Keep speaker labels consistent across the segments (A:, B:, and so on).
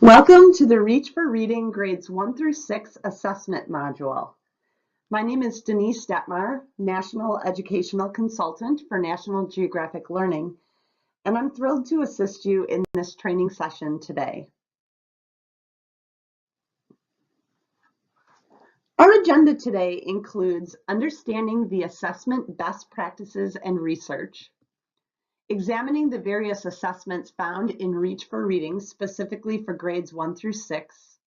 A: Welcome to the Reach for Reading Grades 1 through 6 Assessment Module. My name is Denise Detmar, National Educational Consultant for National Geographic Learning, and I'm thrilled to assist you in this training session today. Our agenda today includes understanding the assessment best practices and research, examining the various assessments found in Reach for Reading specifically for grades 1 through 6,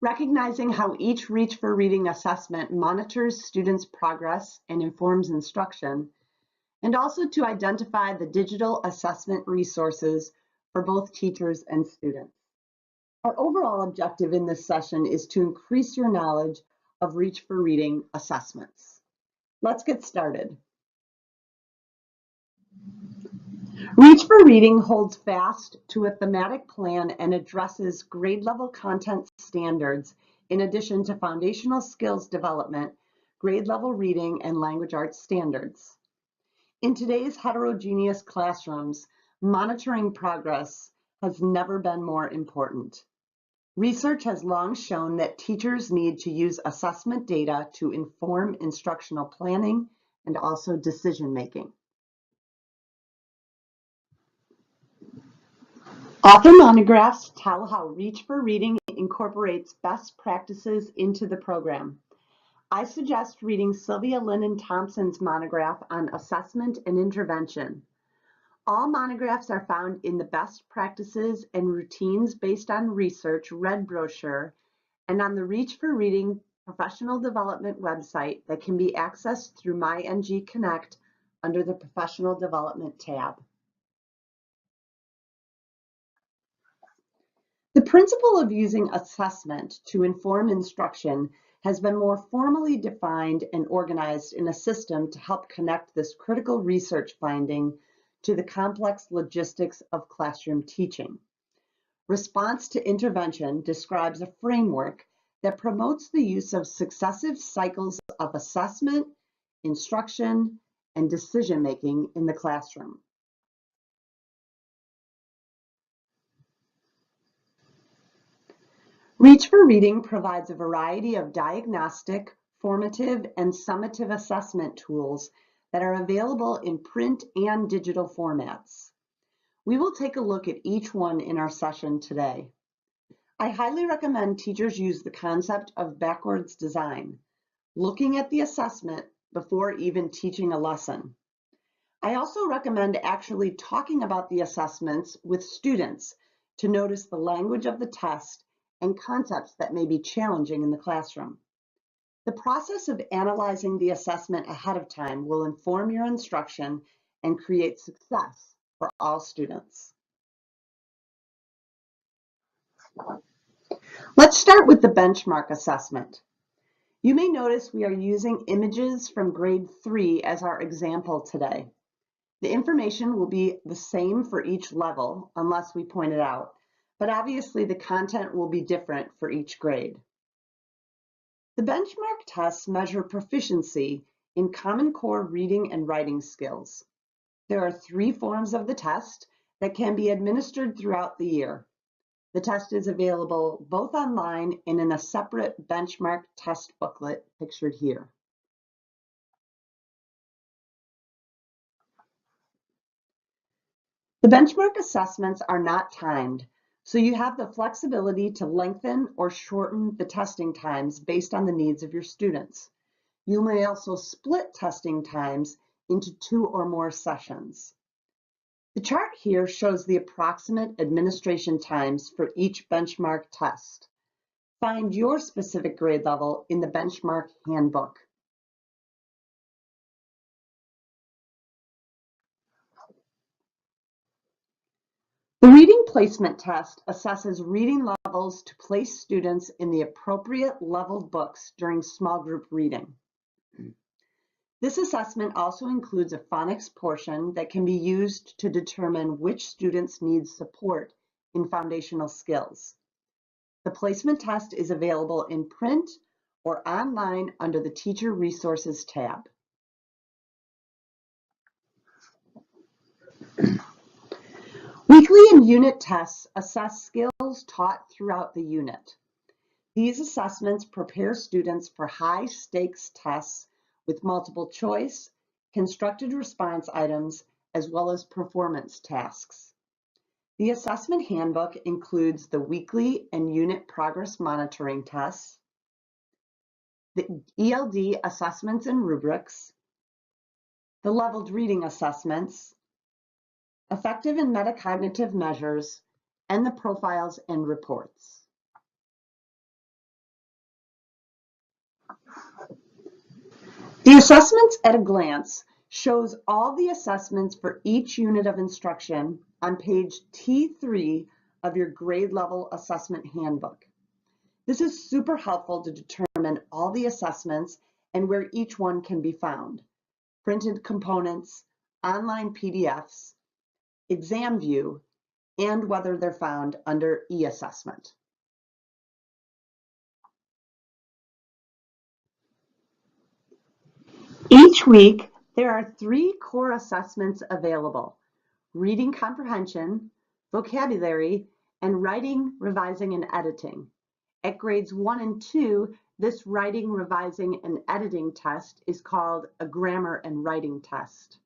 A: recognizing how each Reach for Reading assessment monitors students' progress and informs instruction, and also to identify the digital assessment resources for both teachers and students. Our overall objective in this session is to increase your knowledge of Reach for Reading assessments. Let's get started. Reach for Reading holds fast to a thematic plan and addresses grade level content standards in addition to foundational skills development, grade level reading, and language arts standards. In today's heterogeneous classrooms, monitoring progress has never been more important. Research has long shown that teachers need to use assessment data to inform instructional planning and also decision making. Author monographs tell how Reach for Reading incorporates best practices into the program. I suggest reading Sylvia Lennon Thompson's monograph on assessment and intervention. All monographs are found in the Best Practices and Routines Based on Research Red Brochure and on the Reach for Reading Professional Development website that can be accessed through MyNG Connect under the Professional Development tab. The principle of using assessment to inform instruction has been more formally defined and organized in a system to help connect this critical research finding to the complex logistics of classroom teaching. Response to intervention describes a framework that promotes the use of successive cycles of assessment, instruction, and decision-making in the classroom. Reach for Reading provides a variety of diagnostic, formative, and summative assessment tools that are available in print and digital formats. We will take a look at each one in our session today. I highly recommend teachers use the concept of backwards design, looking at the assessment before even teaching a lesson. I also recommend actually talking about the assessments with students to notice the language of the test and concepts that may be challenging in the classroom. The process of analyzing the assessment ahead of time will inform your instruction and create success for all students. Let's start with the benchmark assessment. You may notice we are using images from grade 3 as our example today. The information will be the same for each level unless we point it out, but obviously the content will be different for each grade. The benchmark tests measure proficiency in Common Core reading and writing skills. There are 3 forms of the test that can be administered throughout the year. The test is available both online and in a separate benchmark test booklet pictured here. The benchmark assessments are not timed, so you have the flexibility to lengthen or shorten the testing times based on the needs of your students. You may also split testing times into 2 or more sessions. The chart here shows the approximate administration times for each benchmark test. Find your specific grade level in the benchmark handbook. The reading placement test assesses reading levels to place students in the appropriate leveled books during small group reading. This assessment also includes a phonics portion that can be used to determine which students need support in foundational skills. The placement test is available in print or online under the Teacher Resources tab. Weekly and and unit tests assess skills taught throughout the unit. These assessments prepare students for high-stakes tests with multiple choice, constructed response items, as well as performance tasks. The assessment handbook includes the weekly and unit progress monitoring tests, the ELD assessments and rubrics, the leveled reading assessments, affective and metacognitive measures, and the profiles and reports. The assessments at a glance shows all the assessments for each unit of instruction on page T3 of your grade level assessment handbook. This is super helpful to determine all the assessments and where each one can be found. Printed components, online PDFs, exam view, and whether they're found under e-assessment. Each week, there are 3 core assessments available: reading comprehension, vocabulary, and writing, revising, and editing. At grades 1 and 2, this writing, revising, and editing test is called a grammar and writing test.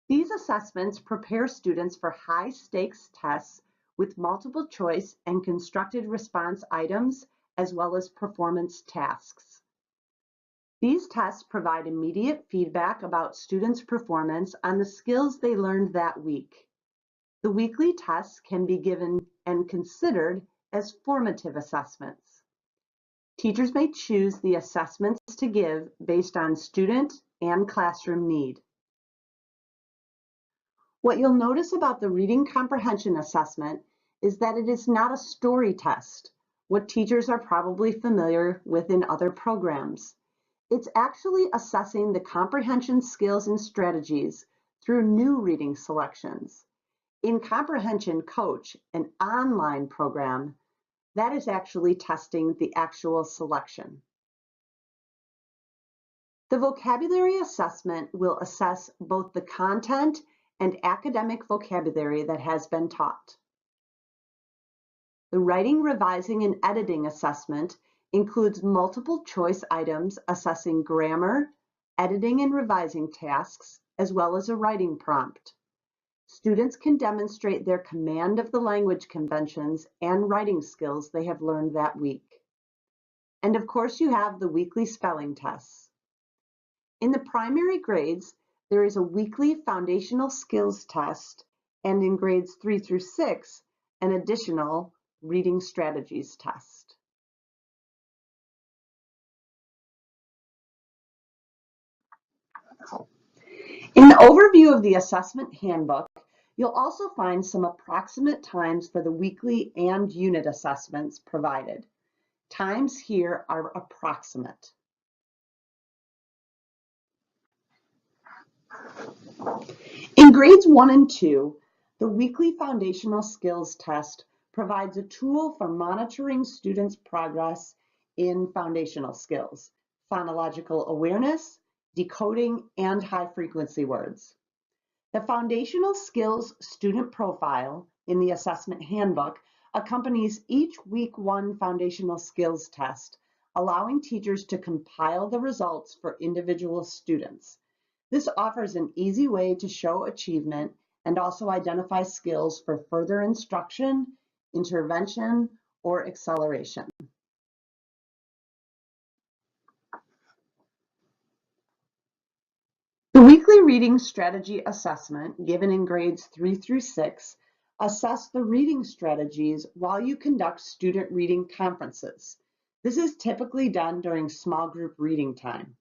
A: These assessments prepare students for high-stakes tests with multiple choice and constructed response items, as well as performance tasks. These tests provide immediate feedback about students' performance on the skills they learned that week. The weekly tests can be given and considered as formative assessments. Teachers may choose the assessments to give based on student and classroom need. What you'll notice about the reading comprehension assessment is that it is not a story test, what teachers are probably familiar with in other programs. It's actually assessing the comprehension skills and strategies through new reading selections. In Comprehension Coach, an online program, that is actually testing the actual selection. The vocabulary assessment will assess both the content and academic vocabulary that has been taught. The writing, revising, and editing assessment includes multiple choice items assessing grammar, editing and revising tasks, as well as a writing prompt. Students can demonstrate their command of the language conventions and writing skills they have learned that week. And of course, you have the weekly spelling tests. In the primary grades, there is a weekly foundational skills test, and in grades 3 through 6, an additional reading strategies test. In the overview of the assessment handbook, you'll also find some approximate times for the weekly and unit assessments provided. Times here are approximate. In grades 1 and 2, the weekly foundational skills test provides a tool for monitoring students' progress in foundational skills, phonological awareness, decoding, and high-frequency words. The foundational skills student profile in the assessment handbook accompanies each week 1 foundational skills test, allowing teachers to compile the results for individual students. This offers an easy way to show achievement and also identify skills for further instruction, intervention, or acceleration. The weekly reading strategy assessment, given in grades 3 through 6, assess the reading strategies while you conduct student reading conferences. This is typically done during small group reading time.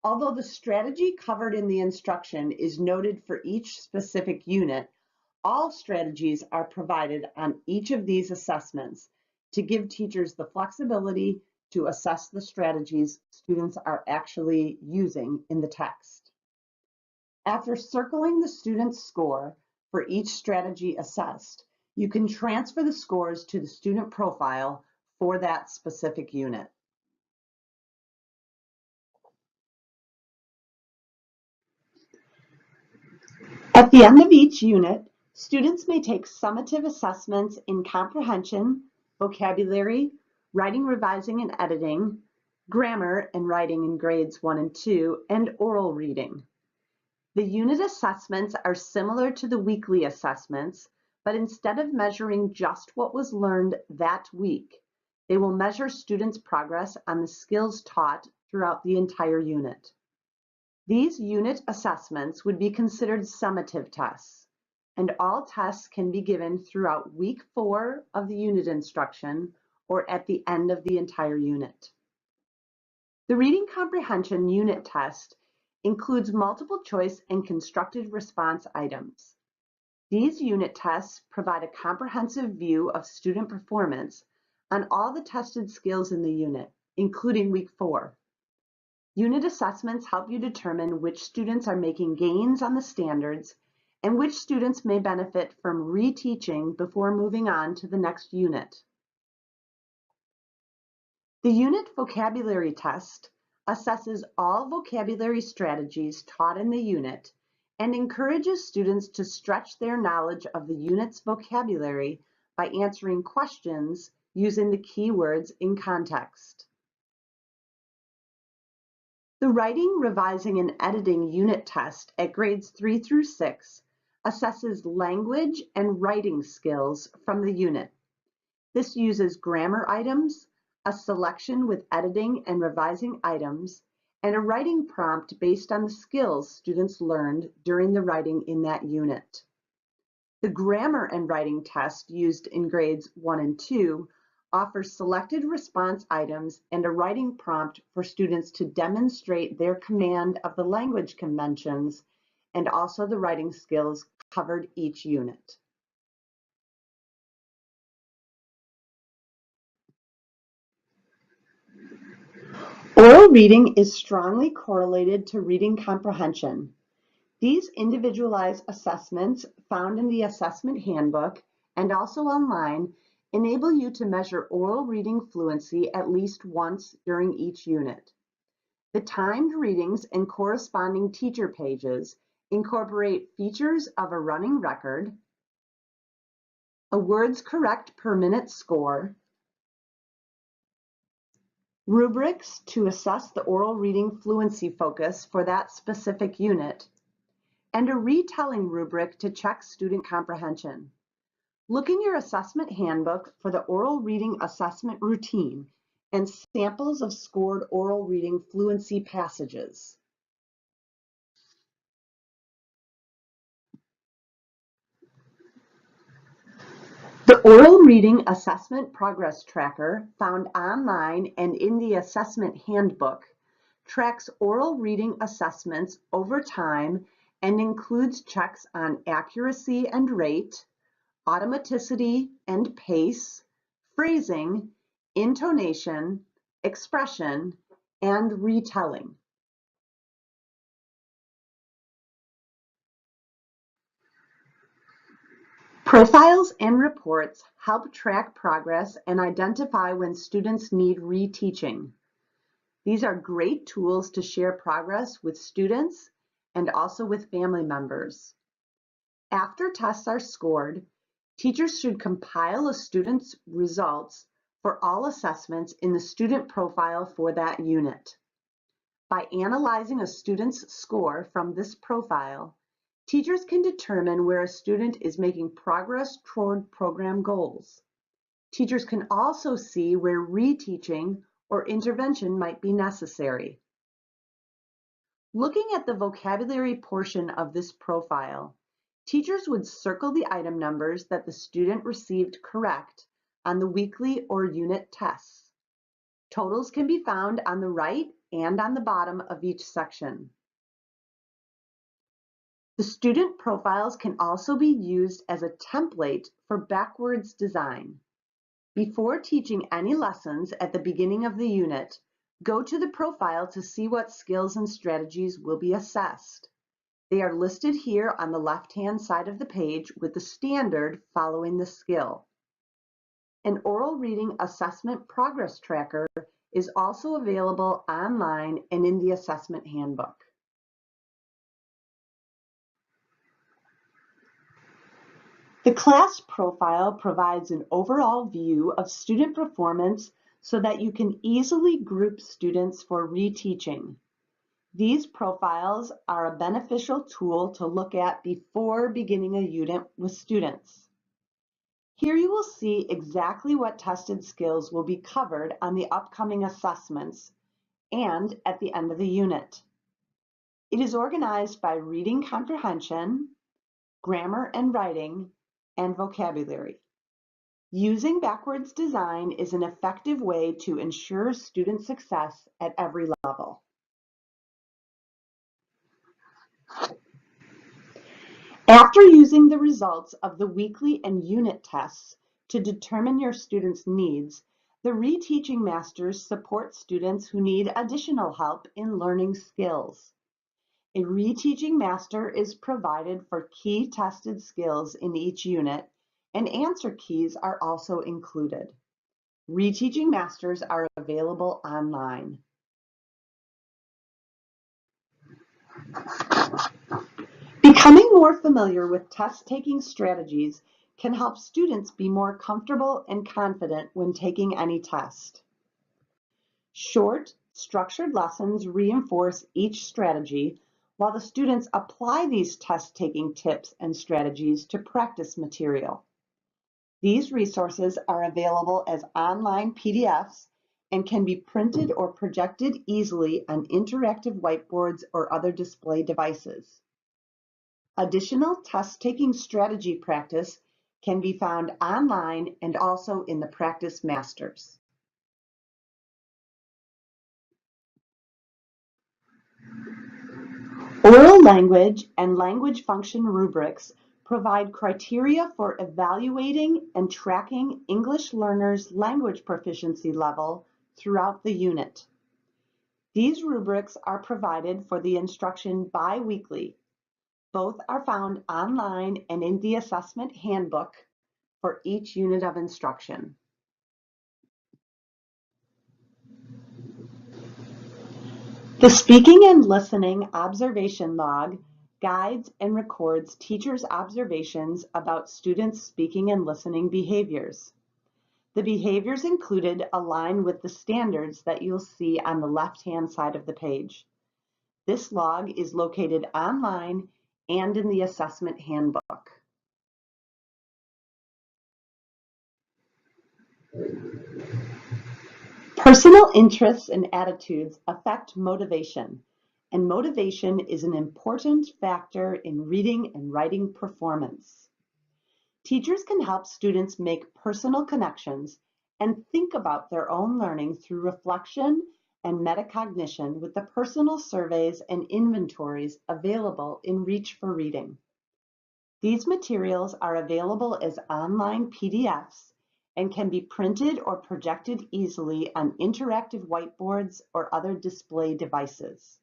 A: Although the strategy covered in the instruction is noted for each specific unit, all strategies are provided on each of these assessments to give teachers the flexibility to assess the strategies students are actually using in the text. After circling the student's score for each strategy assessed, you can transfer the scores to the student profile for that specific unit. At the end of each unit, Students may take summative assessments in comprehension, vocabulary, writing, revising, and editing, grammar and writing in grades 1 and 2, and oral reading. The unit assessments are similar to the weekly assessments, but instead of measuring just what was learned that week, they will measure students' progress on the skills taught throughout the entire unit. These unit assessments would be considered summative tests, and all tests can be given throughout week 4 of the unit instruction or at the end of the entire unit. The reading comprehension unit test includes multiple choice and constructed response items. These unit tests provide a comprehensive view of student performance on all the tested skills in the unit, including week 4. Unit assessments help you determine which students are making gains on the standards and which students may benefit from reteaching before moving on to the next unit. The unit vocabulary test assesses all vocabulary strategies taught in the unit and encourages students to stretch their knowledge of the unit's vocabulary by answering questions using the keywords in context. The writing, revising, and editing unit test at grades 3 through 6 assesses language and writing skills from the unit. This uses grammar items, a selection with editing and revising items, and a writing prompt based on the skills students learned during the writing in that unit. The grammar and writing test used in grades 1 and 2 offers selected response items and a writing prompt for students to demonstrate their command of the language conventions and also the writing skills covered each unit. Oral reading is strongly correlated to reading comprehension. These individualized assessments found in the assessment handbook and also online enable you to measure oral reading fluency at least once during each unit. The timed readings and corresponding teacher pages incorporate features of a running record, a words correct per minute score, rubrics to assess the oral reading fluency focus for that specific unit, and a retelling rubric to check student comprehension. Look in your assessment handbook for the oral reading assessment routine and samples of scored oral reading fluency passages. The Oral Reading Assessment Progress Tracker, found online and in the Assessment Handbook, tracks oral reading assessments over time and includes checks on accuracy and rate, automaticity and pace, phrasing, intonation, expression, and retelling. Profiles and reports help track progress and identify when students need reteaching. These are great tools to share progress with students and also with family members. After tests are scored, teachers should compile a student's results for all assessments in the student profile for that unit. By analyzing a student's score from this profile, teachers can determine where a student is making progress toward program goals. Teachers can also see where reteaching or intervention might be necessary. Looking at the vocabulary portion of this profile, teachers would circle the item numbers that the student received correct on the weekly or unit tests. Totals can be found on the right and on the bottom of each section. The student profiles can also be used as a template for backwards design. Before teaching any lessons at the beginning of the unit, go to the profile to see what skills and strategies will be assessed. They are listed here on the left-hand side of the page with the standard following the skill. An oral reading assessment progress tracker is also available online and in the assessment handbook. The class profile provides an overall view of student performance so that you can easily group students for reteaching. These profiles are a beneficial tool to look at before beginning a unit with students. Here you will see exactly what tested skills will be covered on the upcoming assessments and at the end of the unit. It is organized by reading comprehension, grammar and writing, and vocabulary. Using backwards design is an effective way to ensure student success at every level. After using the results of the weekly and unit tests to determine your students' needs, the Reteaching Masters support students who need additional help in learning skills. A Reteaching Master is provided for key tested skills in each unit, and answer keys are also included. Reteaching Masters are available online. Becoming more familiar with test-taking strategies can help students be more comfortable and confident when taking any test. Short, structured lessons reinforce each strategy, while the students apply these test-taking tips and strategies to practice material. These resources are available as online PDFs and can be printed or projected easily on interactive whiteboards or other display devices. Additional test-taking strategy practice can be found online and also in the Practice Masters. Oral language and language function rubrics provide criteria for evaluating and tracking English learners' language proficiency level throughout the unit. These rubrics are provided for the instruction bi-weekly. Both are found online and in the assessment handbook for each unit of instruction. The Speaking and Listening Observation Log guides and records teachers' observations about students' speaking and listening behaviors. The behaviors included align with the standards that you'll see on the left-hand side of the page. This log is located online and in the assessment handbook. Personal interests and attitudes affect motivation, and motivation is an important factor in reading and writing performance. Teachers can help students make personal connections and think about their own learning through reflection and metacognition with the personal surveys and inventories available in Reach for Reading. These materials are available as online PDFs and can be printed or projected easily on interactive whiteboards or other display devices.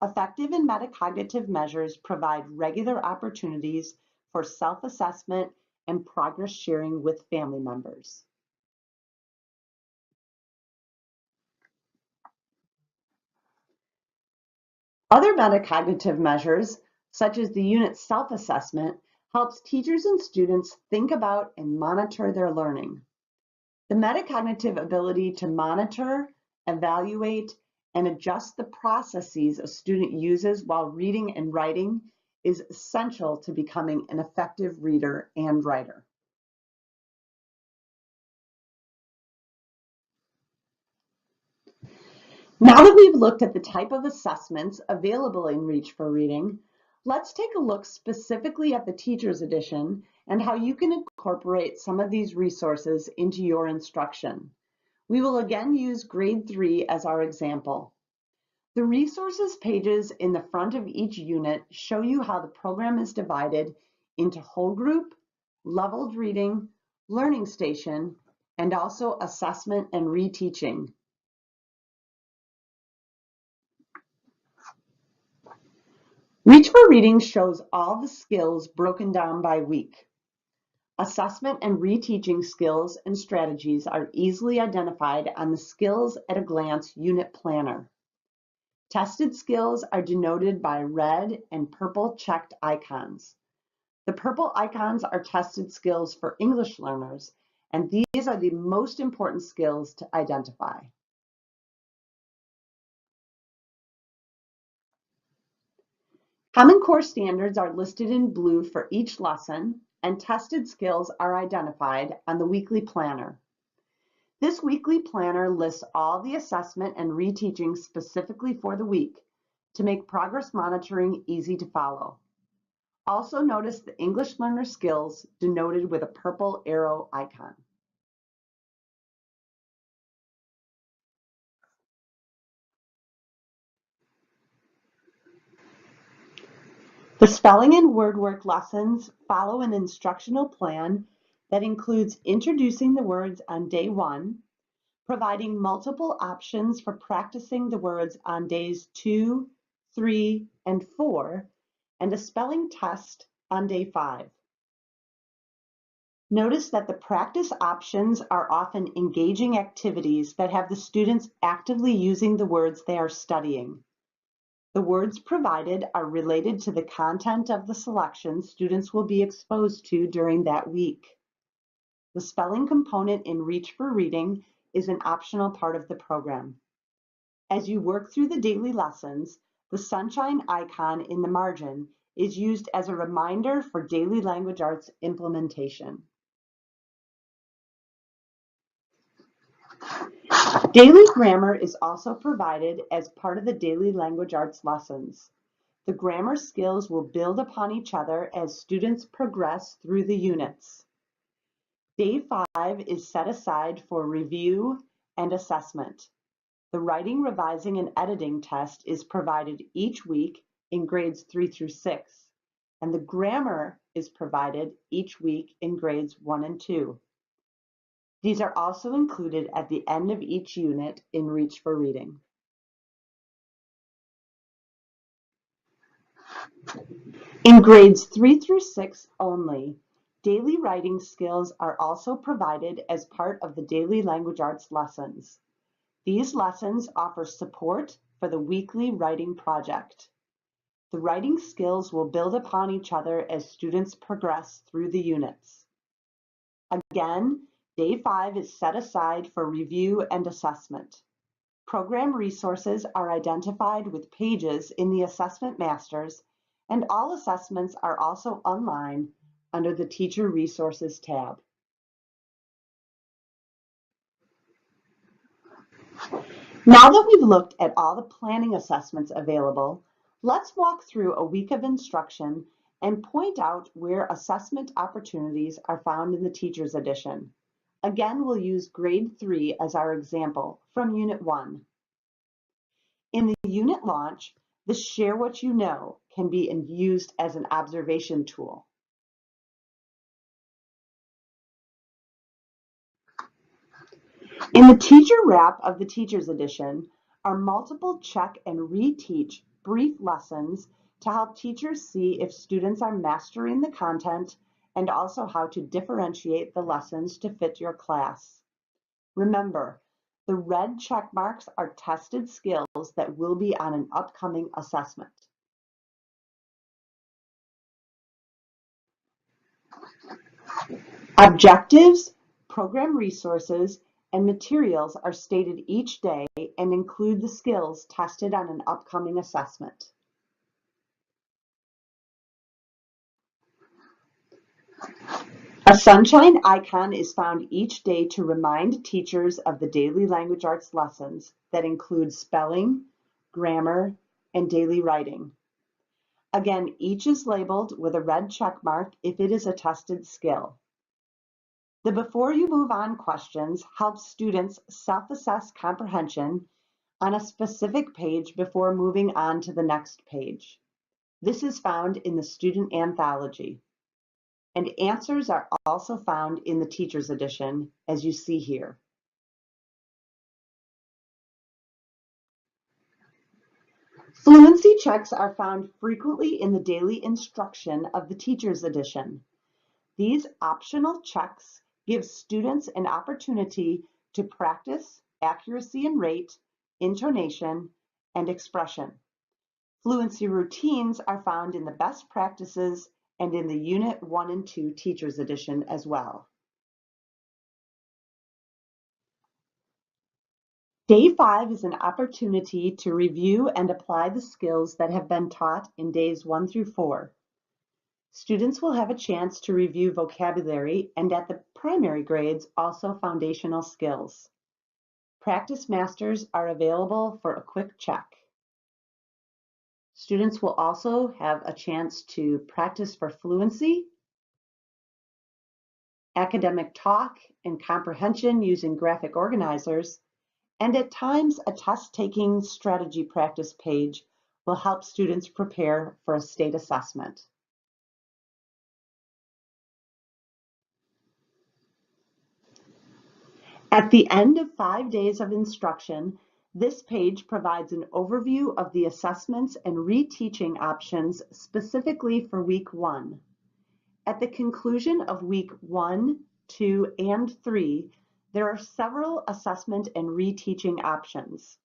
A: Affective and metacognitive measures provide regular opportunities for self-assessment and progress sharing with family members. Other metacognitive measures, such as the unit self-assessment, helps teachers and students think about and monitor their learning. The metacognitive ability to monitor, evaluate, and adjust the processes a student uses while reading and writing is essential to becoming an effective reader and writer. Now that we've looked at the type of assessments available in Reach for Reading, let's take a look specifically at the Teacher's Edition and how you can incorporate some of these resources into your instruction. We will again use Grade 3 as our example. The resources pages in the front of each unit show you how the program is divided into whole group, leveled reading, learning station, and also assessment and reteaching. Reach for Reading shows all the skills broken down by week. Assessment and reteaching skills and strategies are easily identified on the Skills at a Glance unit planner. Tested skills are denoted by red and purple checked icons. The purple icons are tested skills for English learners, and these are the most important skills to identify. Common Core standards are listed in blue for each lesson, and tested skills are identified on the weekly planner. This weekly planner lists all the assessment and reteaching specifically for the week to make progress monitoring easy to follow. Also notice the English learner skills denoted with a purple arrow icon. The spelling and word work lessons follow an instructional plan that includes introducing the words on day 1, providing multiple options for practicing the words on days 2, 3, and 4, and a spelling test on day 5. Notice that the practice options are often engaging activities that have the students actively using the words they are studying. The words provided are related to the content of the selection students will be exposed to during that week. The spelling component in Reach for Reading is an optional part of the program. As you work through the daily lessons, the sunshine icon in the margin is used as a reminder for daily language arts implementation. Daily grammar is also provided as part of the daily language arts lessons. The grammar skills will build upon each other as students progress through the units. Day 5 is set aside for review and assessment. The writing, revising, and editing test is provided each week in grades 3 through 6, and the grammar is provided each week in grades 1 and 2. These are also included at the end of each unit in Reach for Reading. In grades 3 through 6 only, daily writing skills are also provided as part of the daily language arts lessons. These lessons offer support for the weekly writing project. The writing skills will build upon each other as students progress through the units. Again, Day 5 is set aside for review and assessment. Program resources are identified with pages in the Assessment Masters, and all assessments are also online under the Teacher Resources tab. Now that we've looked at all the planning assessments available, let's walk through a week of instruction and point out where assessment opportunities are found in the Teacher's Edition. Again, we'll use grade 3 as our example from Unit 1. In the unit launch, the Share What You Know can be used as an observation tool. In the teacher wrap of the Teacher's Edition are multiple check and reteach brief lessons to help teachers see if students are mastering the content and also how to differentiate the lessons to fit your class. Remember, the red check marks are tested skills that will be on an upcoming assessment. Objectives, program resources, and materials are stated each day and include the skills tested on an upcoming assessment. A sunshine icon is found each day to remind teachers of the daily language arts lessons that include spelling, grammar, and daily writing. Again, each is labeled with a red check mark if it is a tested skill. The Before You Move On questions help students self-assess comprehension on a specific page before moving on to the next page. This is found in the Student Anthology. And answers are also found in the Teacher's Edition, as you see here. Fluency checks are found frequently in the daily instruction of the Teacher's Edition. These optional checks give students an opportunity to practice accuracy and rate, intonation, and expression. Fluency routines are found in the best practices and in the Unit 1 and 2 Teachers Edition as well. Day 5 is an opportunity to review and apply the skills that have been taught in days 1 through 4. Students will have a chance to review vocabulary and at the primary grades also foundational skills. Practice Masters are available for a quick check. Students will also have a chance to practice for fluency, academic talk and comprehension using graphic organizers, and at times a test-taking strategy practice page will help students prepare for a state assessment. At the end of 5 days of instruction, this page provides an overview of the assessments and reteaching options specifically for Week 1. At the conclusion of Week 1, 2, and 3, there are several assessment and reteaching options.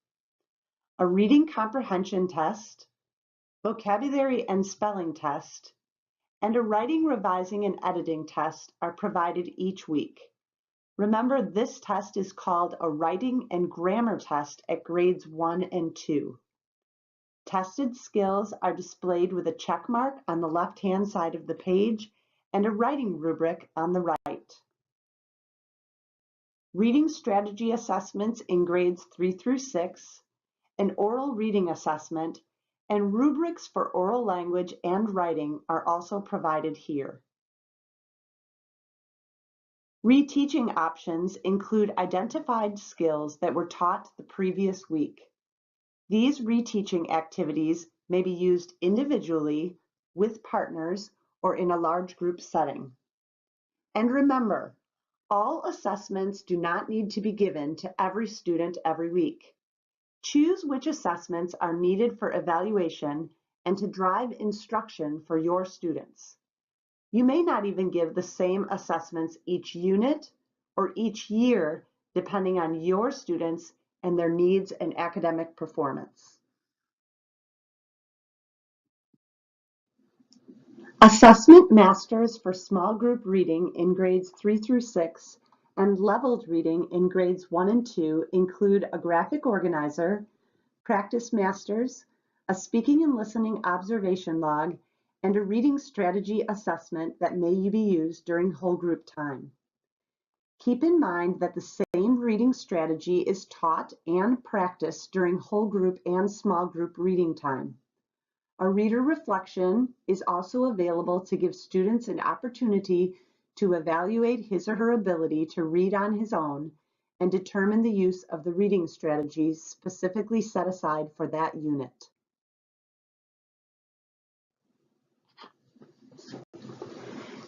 A: A reading comprehension test, vocabulary and spelling test, and a writing, revising, and editing test are provided each week. Remember, this test is called a writing and grammar test at grades 1 and 2. Tested skills are displayed with a check mark on the left-hand side of the page and a writing rubric on the right. Reading strategy assessments in grades 3 through 6, an oral reading assessment, and rubrics for oral language and writing are also provided here. Reteaching options include identified skills that were taught the previous week. These reteaching activities may be used individually, with partners, or in a large group setting. And remember, all assessments do not need to be given to every student every week. Choose which assessments are needed for evaluation and to drive instruction for your students. You may not even give the same assessments each unit or each year, depending on your students and their needs and academic performance. Assessment Masters for small group reading in grades 3 through 6 and leveled reading in grades 1 and 2 include a graphic organizer, Practice Masters, a speaking and listening observation log, and a reading strategy assessment that may be used during whole group time. Keep in mind that the same reading strategy is taught and practiced during whole group and small group reading time. A reader reflection is also available to give students an opportunity to evaluate his or her ability to read on his own and determine the use of the reading strategies specifically set aside for that unit.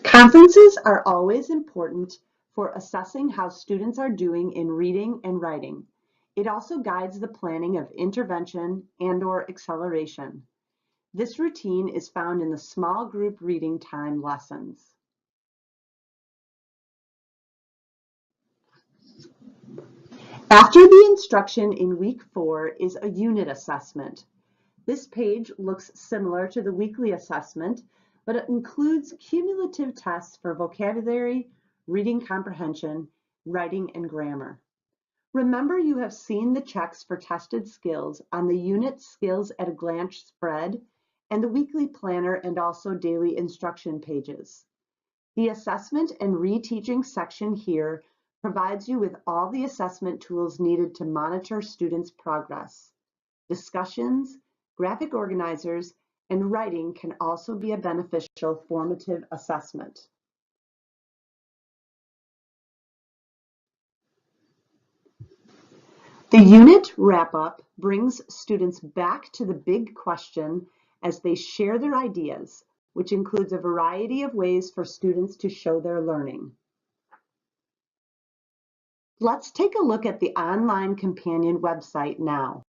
A: Conferences are always important for assessing how students are doing in reading and writing. It also guides the planning of intervention and/or acceleration. This routine is found in the small group reading time lessons. After the instruction in week 4 is a unit assessment. This page looks similar to the weekly assessment, but it includes cumulative tests for vocabulary, reading comprehension, writing, and grammar. Remember, you have seen the checks for tested skills on the unit skills at a glance spread and the weekly planner and also daily instruction pages. The assessment and reteaching section here provides you with all the assessment tools needed to monitor students' progress. Discussions, graphic organizers, and writing can also be a beneficial formative assessment. The unit wrap-up brings students back to the big question as they share their ideas, which includes a variety of ways for students to show their learning. Let's take a look at the online companion website now.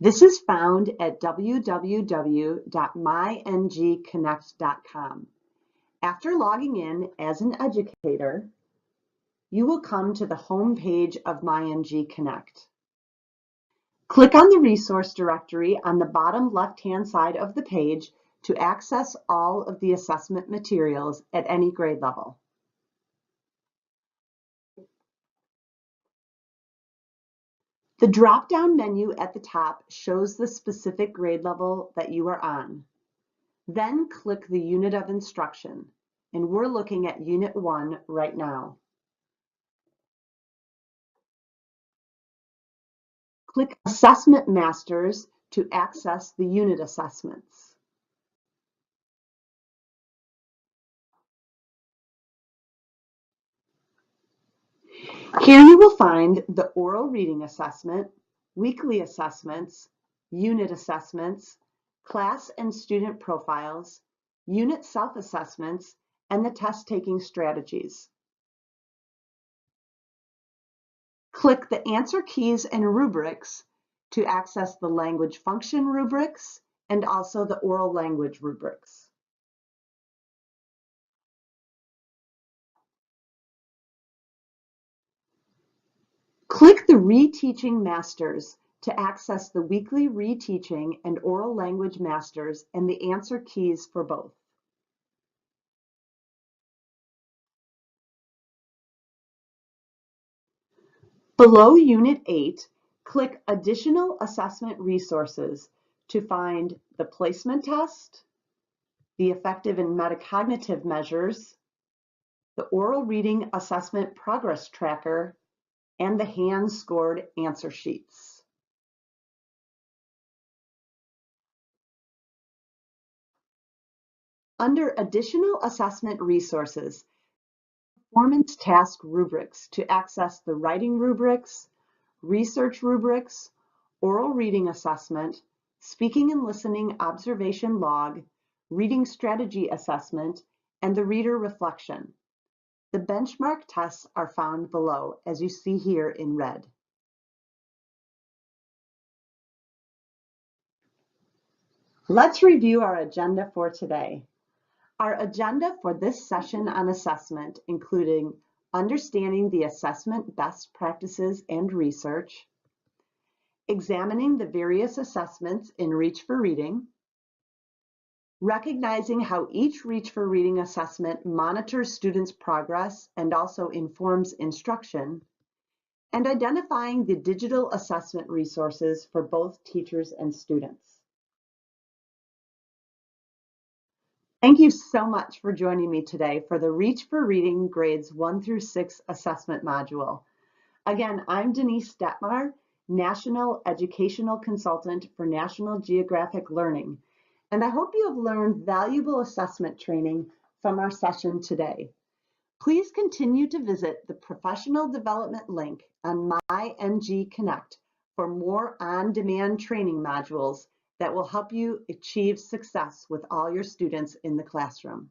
A: This is found at www.myngconnect.com. After logging in as an educator, you will come to the home page of MyNG Connect. Click on the resource directory on the bottom left-hand side of the page to access all of the assessment materials at any grade level. The drop-down menu at the top shows the specific grade level that you are on. Then click the unit of instruction, and we're looking at Unit 1 right now. Click Assessment Masters to access the unit assessments. Here you will find the oral reading assessment, weekly assessments, unit assessments, class and student profiles, unit self-assessments, and the test-taking strategies. Click the answer keys and rubrics to access the language function rubrics and also the oral language rubrics. Click the Reteaching Masters to access the weekly Reteaching and Oral Language Masters and the answer keys for both. Below Unit 8, click Additional Assessment Resources to find the placement test, the affective and metacognitive measures, the oral reading assessment progress tracker, and the hand-scored answer sheets. Under Additional Assessment Resources, Performance Task Rubrics to access the writing rubrics, research rubrics, oral reading assessment, speaking and listening observation log, reading strategy assessment, and the reader reflection. The benchmark tests are found below, as you see here in red. Let's review our agenda for today. Our agenda for this session on assessment, including understanding the assessment best practices and research, examining the various assessments in Reach for Reading, recognizing how each Reach for Reading assessment monitors students' progress and also informs instruction, and identifying the digital assessment resources for both teachers and students. Thank you so much for joining me today for the Reach for Reading Grades 1 through 6 assessment module. Again, I'm Denise Detmar, National Educational Consultant for National Geographic Learning, and I hope you have learned valuable assessment training from our session today. Please continue to visit the professional development link on MyNG Connect for more on-demand training modules that will help you achieve success with all your students in the classroom.